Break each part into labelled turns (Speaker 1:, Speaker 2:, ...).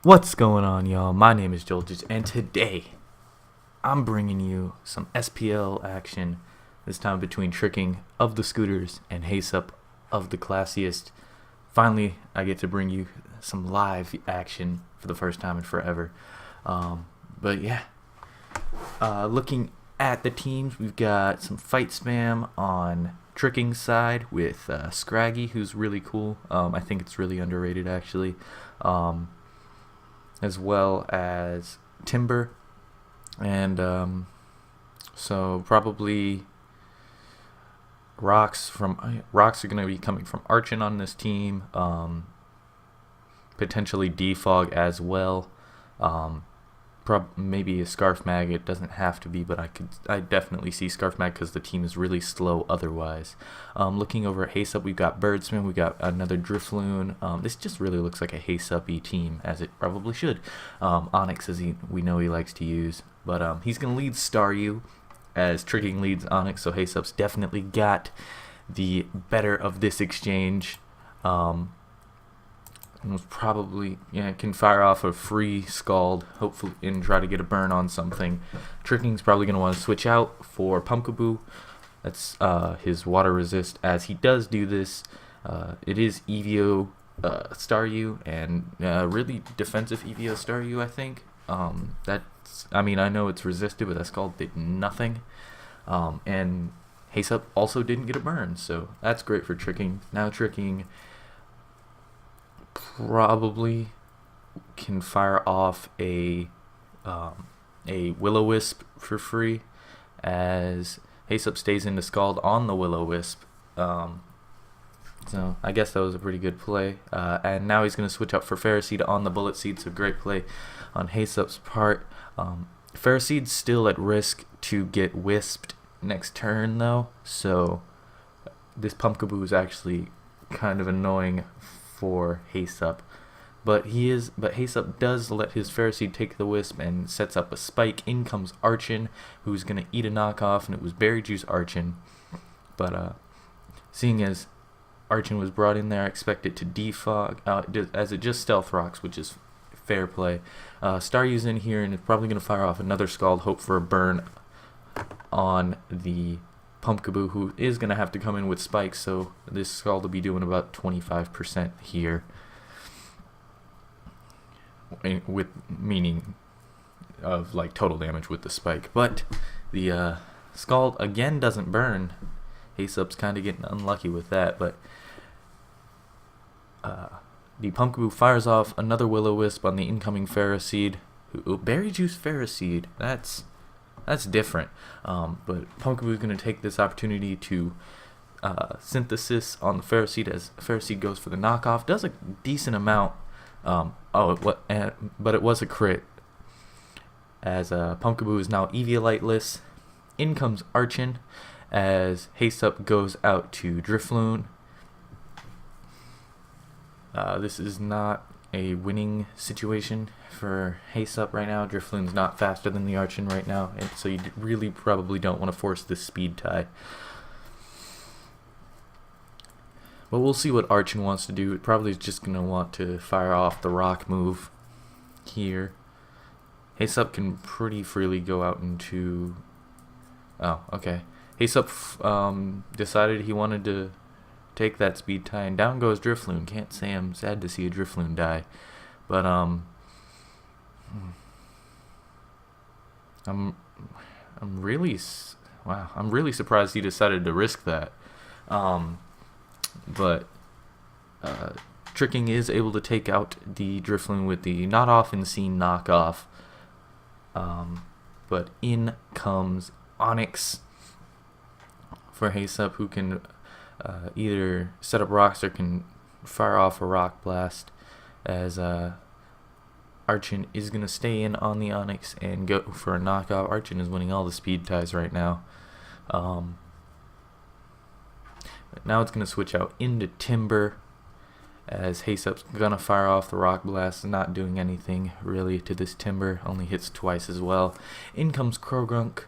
Speaker 1: What's going on, y'all? My name is Joltis, and today I'm bringing you some SPL action. This time between tricking of the Scooters and Heysup of the Classiest. Finally, I get to bring you some live action for the first time in forever. But yeah, looking at the teams, we've got some fight spam on tricking side with Scraggy, who's really cool. I think it's really underrated actually. As well as Timber, and so probably rocks are going to be coming from Archon on this team, potentially Defog as well, maybe a Scarf Mag. It doesn't have to be, but I definitely see Scarf Mag because the team is really slow otherwise. Looking over at Heysup, we've got Birdsman, we got another Drifloon. This just really looks like a Heysup-y team, as it probably should. Onyx, as we know he likes to use, but he's going to lead Staryu as Tricking leads Onyx, so Heysup's definitely got the better of this exchange. And was probably can fire off a free Scald, hopefully, and try to get a burn on something. Tricking's probably going to want to switch out for Pumpkaboo. That's his water resist. As he does do this, it is EVO Staryu, and really defensive EVO Staryu, I think. I know it's resisted, but that Scald did nothing. And Heysup also didn't get a burn, so that's great for Tricking. Now Tricking probably can fire off a Will-O-Wisp for free, as Heysup stays into Scald on the Will-O-Wisp. So I guess that was a pretty good play. And now he's going to switch out for Ferroseed on the Bullet Seed, so great play on Heysup's part. Ferroseed's still at risk to get wisped next turn though, so this Pumpkaboo is actually kind of annoying for Heysup, but Heysup does let his Ferroseed take the wisp and sets up a spike. In comes Archon, who's gonna eat a knockoff, and it was Berry Juice Archon. But seeing as Archon was brought in there, I expect it to defog, as it just stealth rocks, which is fair play. Staryu's in here and it's probably gonna fire off another Scald, hope for a burn on the Pumpkaboo, who is going to have to come in with spikes, so this Scald will be doing about 25% here, with meaning of like total damage with the spike. But the Scald again doesn't burn. Heysup's kind of getting unlucky with that, but the Pumpkaboo fires off another Will-O-Wisp on the incoming Ferroseed. Berry Juice Ferroseed, that's different. But Pumpkaboo is going to take this opportunity to synthesis on the Ferroseed, as Ferroseed goes for the knockoff. Does a decent amount. But it was a crit, as Pumpkaboo is now Eviolite-less. In comes Archon, as Heysup goes out to Drifloon. This is not a winning situation for Heysup right now. Drifloon's not faster than the Archon right now, and so you really probably don't want to force this speed tie. But we'll see what Archon wants to do. It probably is just going to want to fire off the rock move here. Heysup can pretty freely go out into... Oh, okay. Heysup decided he wanted to take that speed tie, and down goes Drifloon. Can't say I'm sad to see a Drifloon die, but I'm really surprised he decided to risk that. But Tricking is able to take out the Drifloon with the not often seen knockoff. But in comes Onyx for Heysup, who can either set up rocks or can fire off a rock blast, as Archon is going to stay in on the Onyx and go for a knockoff. Archon is winning all the speed ties right now. Now it's going to switch out into Timber, as Heysup's going to fire off the rock blast, not doing anything really to this Timber, only hits twice as well. In comes Krogrunk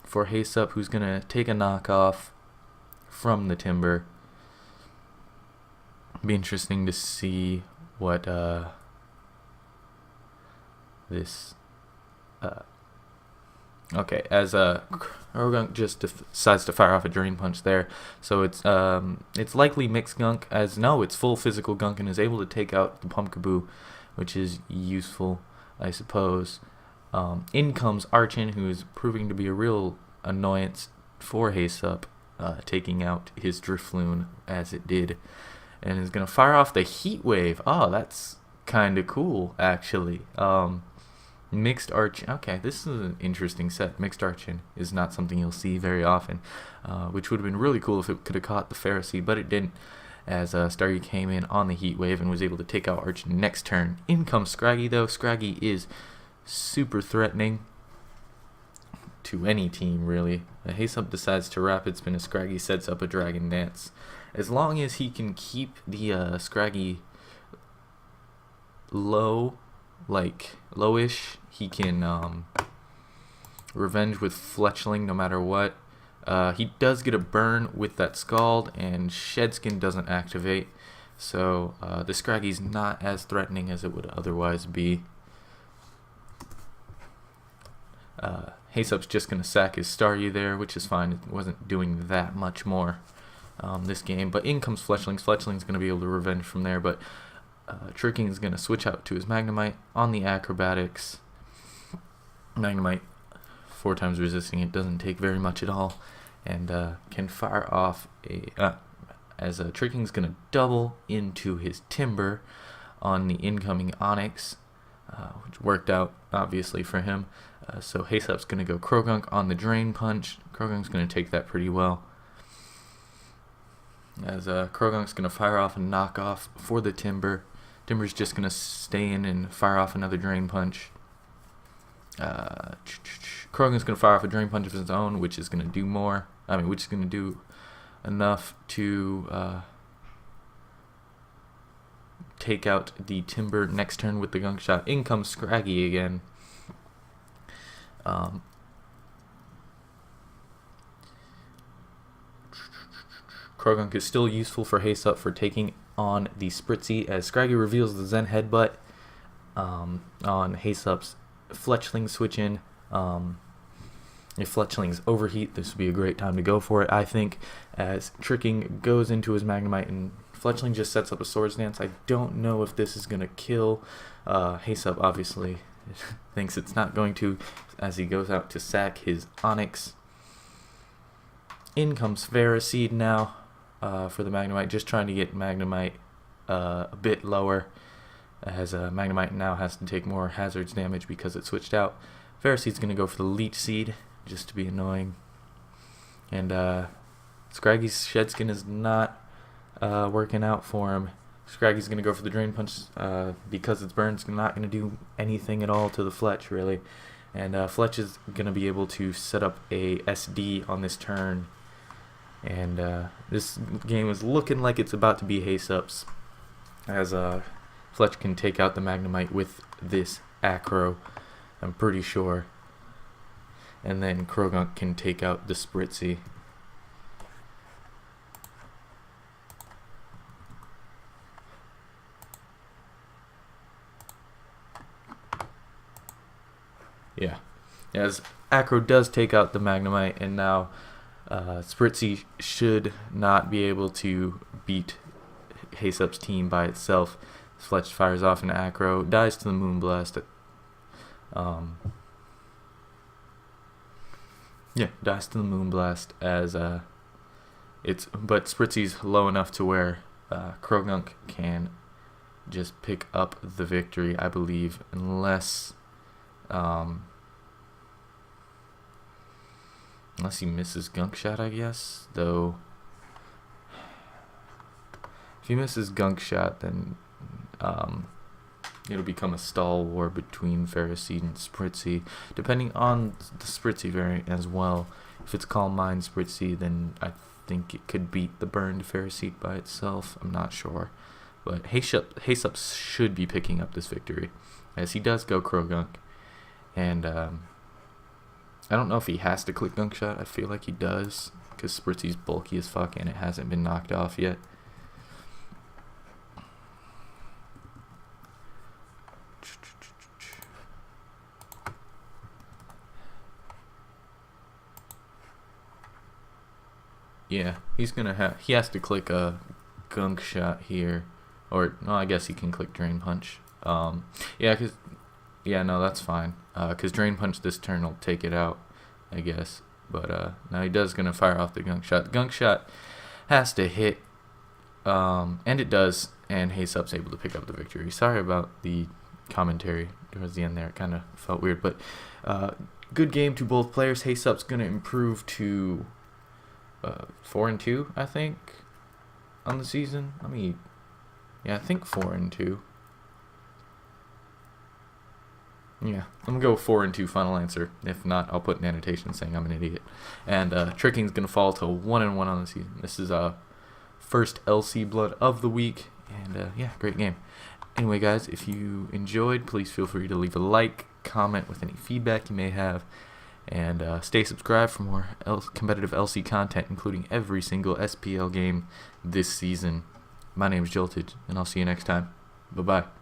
Speaker 1: for Heysup, who's going to take a knockoff from the Timber. Be interesting to see what this. Okay, as Krogunk just decides to fire off a Drain Punch there, so it's likely Mixed Gunk, as no, it's full physical Gunk and is able to take out the Pumpkaboo, which is useful, I suppose. In comes Archon, who is proving to be a real annoyance for Heysup, taking out his Drifloon as it did, and is going to fire off the Heat Wave. Oh, that's kind of cool, actually. Mixed Archon. Okay, this is an interesting set. Mixed Archon is not something you'll see very often, which would have been really cool if it could have caught the Pharisee, but it didn't, as Staryu came in on the Heat Wave and was able to take out Archon next turn. In comes Scraggy, though. Scraggy is super threatening to any team, really. Heysup decides to Rapid Spin as Scraggy sets up a Dragon Dance. As long as he can keep the Scraggy low, like lowish, he can revenge with Fletchling no matter what. He does get a burn with that Scald, and Shedskin doesn't activate, so the Scraggy's not as threatening as it would otherwise be. Heysup's just going to sack his Staryu there, which is fine. It wasn't doing that much more this game, but in comes Fletchling. Fletchling's going to be able to revenge from there, but Tricking is going to switch out to his Magnemite on the Acrobatics. Magnemite, 4 times resisting it, doesn't take very much at all, and can fire off as Tricking's going to double into his Timber on the incoming Onix, which worked out obviously for him. So Heysup's going to go Krogunk on the Drain Punch. Krogunk's going to take that pretty well, as Krogunk's going to fire off a knockoff for the Timber. Timber's just going to stay in and fire off another Drain Punch. Krogunk's going to fire off a Drain Punch of his own, which is going to do more. Which is going to do enough to take out the Timber next turn with the Gunk Shot. In comes Scraggy again. Krogunk is still useful for Heysup for taking on the Spritzy, as Scraggy reveals the Zen Headbutt on Heysup's Fletchling switch in. If Fletchling's overheat, this would be a great time to go for it, I think, as Tricking goes into his Magnemite and Fletchling just sets up a Swords Dance. I don't know if this is going to kill. Heysup obviously thinks it's not going to, as he goes out to sack his Onix. In comes Ferroseed now for the Magnemite, just trying to get Magnemite a bit lower, as Magnemite now has to take more hazards damage because it switched out. Ferroseed's going to go for the Leech Seed, just to be annoying. And Scraggy's Shedskin is not working out for him. Scraggy's going to go for the Drain Punch because its burn's not going to do anything at all to the Fletch, really. And Fletch is going to be able to set up a SD on this turn. And this game is looking like it's about to be Heysup's, as Fletch can take out the Magnemite with this Acro, I'm pretty sure. And then Krogunk can take out the Spritzy. Yeah, as Acro does take out the Magnemite, and now Spritzy should not be able to beat Heysup's team by itself. Fletch fires off an Acro, dies to the Moonblast. Dies to the Moonblast, as but Spritzy's low enough to where Krogunk can just pick up the victory, I believe, unless he misses Gunk Shot, I guess. Though, if he misses Gunk Shot, then it'll become a stall war between Ferroseed and Spritzy, depending on the Spritzy variant as well. If it's Calm Mind Spritzy, then I think it could beat the burned Ferroseed by itself. I'm not sure. But Heysup should be picking up this victory, as he does go Krogunk. And I don't know if he has to click Gunk Shot. I feel like he does, because Spritzy's bulky as fuck and it hasn't been knocked off yet. Yeah, he has to click a gunk shot here, or no, I guess he can click drain punch. Yeah, no, that's fine. Cause drain punch this turn will take it out, I guess. But now he does gonna fire off the gunk shot. The gunk shot has to hit, and it does. And Heysup's able to pick up the victory. Sorry about the commentary towards the end there. It kind of felt weird, but good game to both players. Heysup's gonna improve to 4-2, I think, on the season. I think 4-2. Yeah, I'm gonna go 4-2 final answer. If not, I'll put an annotation saying I'm an idiot. And Tricking's gonna fall to 1-1 on the season. This is first LC blood of the week, and yeah, great game. Anyway, guys, if you enjoyed, please feel free to leave a like, comment with any feedback you may have, and stay subscribed for more competitive LC content, including every single SPL game this season. My name is Jolted, and I'll see you next time. Bye-bye.